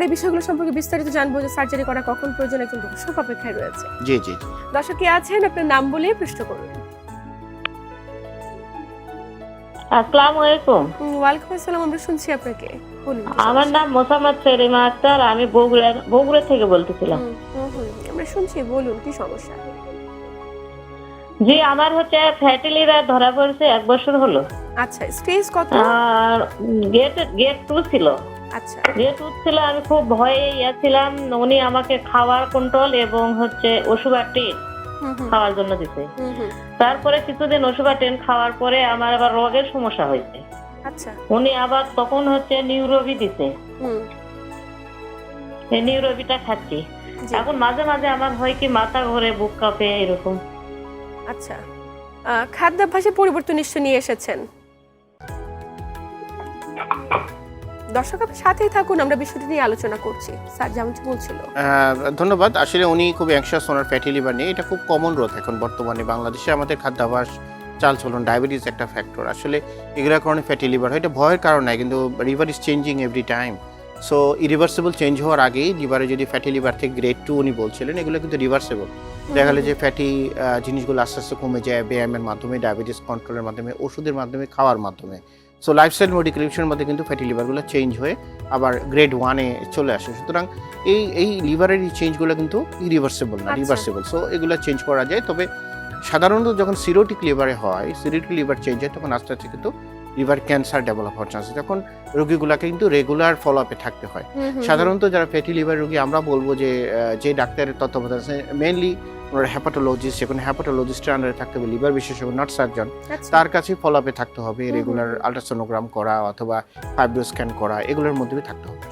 এই বিষয়গুলো সম্পর্কে বিস্তারিত জানবো যে সার্জারি করা কখন প্রয়োজন একজন দর্শক অপেক্ষায় রয়েছে। জি জি জি। দর্শক কে আছেন, আপনার নাম বলে প্রশ্ন করুন। আসসালামু আলাইকুম। ওয়ালাইকুম আসসালাম, আমরা শুনছি আপনাকে, বলুন। আমার নাম মোসাম্মদ সেলিমা আক্তার, আমি বগুড়া থেকে বলতেছিলাম। আমরা শুনছি, বলুন কি সমস্যা। জি, আমার হচ্ছে ফ্যাটি লিভার ধরা পড়েছে 1 বছর হলো। আচ্ছা, স্টেজ কত? আর গেট 2 ছিল। আচ্ছা, গেট 2 ছিল, আমি খুব ভয়ে ছিলাম। উনি আমাকে খাওয়ার কন্ট্রোল এবং হচ্ছে ওষুধ আর টেন খাওয়ার জন্য দিতে। তারপরে কিছুদিন ওষুধ আর টেন খাওয়ার পরে আমার আবার রোগের সমস্যা হয়েছে। আচ্ছা, উনি আবার তখন হচ্ছে নিউরোবি দিতে। এই নিউরোবিটা খাচ্ছি। এখন মাঝে মাঝে আমার হয় কি মাথা ঘুরে, বুক কাঁপে, এরকম। আচ্ছা, খাদ্যাভ্যাসে পরিবর্তন নিশ্চয় নিয়ে এসেছেন। দর্শক আপনার সাথেই থাকুন, আমরা বিষয়টি নিয়ে আলোচনা করছি। স্যার যেমনটি বলছিল। ধন্যবাদ। আসলে উনি খুব অ্যাংশাস ওনার ফ্যাটি লিভার নিয়ে। এটা খুব কমন রোগ এখন বর্তমানে বাংলাদেশে। আমাদের খাদ্যাভ্যাস, চালচলন, ডায়াবেটিস একটা ফ্যাক্টর। আসলে এগুলোর কারণে ফ্যাটি লিভার হয়। এটা ভয়ের কারণ নয়, কিন্তু liver is changing every time. So irreversible change হওয়ার আগেই লিভারে যদি ফ্যাটি লিভার থেকে গ্রেড 2 উনি বলছিলেন, এগুলো কিন্তু রিভার্সেবল। দেখা গেলে যে ফ্যাটি জিনিসগুলো আস্তে আস্তে কমে যায় ব্যায়ামের মাধ্যমে, ডায়াবেটিস কন্ট্রোলের মাধ্যমে, ওষুধের মাধ্যমে, খাওয়ার মাধ্যমে। সো লাইফস্টাইল মডিফিকেশনের মধ্যে কিন্তু ফ্যাটি লিভারগুলো চেঞ্জ হয়ে আবার গ্রেড 1-এ চলে আসে। সুতরাং এই লিভারের এই চেঞ্জগুলো কিন্তু ইরিভার্সেবল না, রিভার্সেবল। সো এগুলো চেঞ্জ করা যায়। তবে সাধারণত যখন সিরোটিক লিভারে হয়, সিরোটিক লিভার চেঞ্জ হয়, তখন আস্তে আস্তে কিন্তু লিভার ক্যান্সার ডেভেলপ হওয়ার চান্স। তখন রোগীগুলোকে কিন্তু রেগুলার ফলো আপে থাকতে হয়। সাধারণত যারা ফ্যাটি লিভার রোগী, আমরা বলবো যে ডাক্তারের তত্ত্বাবধানে আছে, মেইনলি ওনার হ্যাপাটোলজিস্ট, যেখানে হ্যাপাটোলজিস্টের আন্ডারে থাকতে হবে, লিভার বিশেষজ্ঞ, নট সার্জন, তার কাছে ফলো আপে থাকতে হবে। রেগুলার আলট্রাসোনোগ্রাম করা অথবা ফাইব্রো স্ক্যান করা, এগুলোর মধ্যে থাকতে হবে।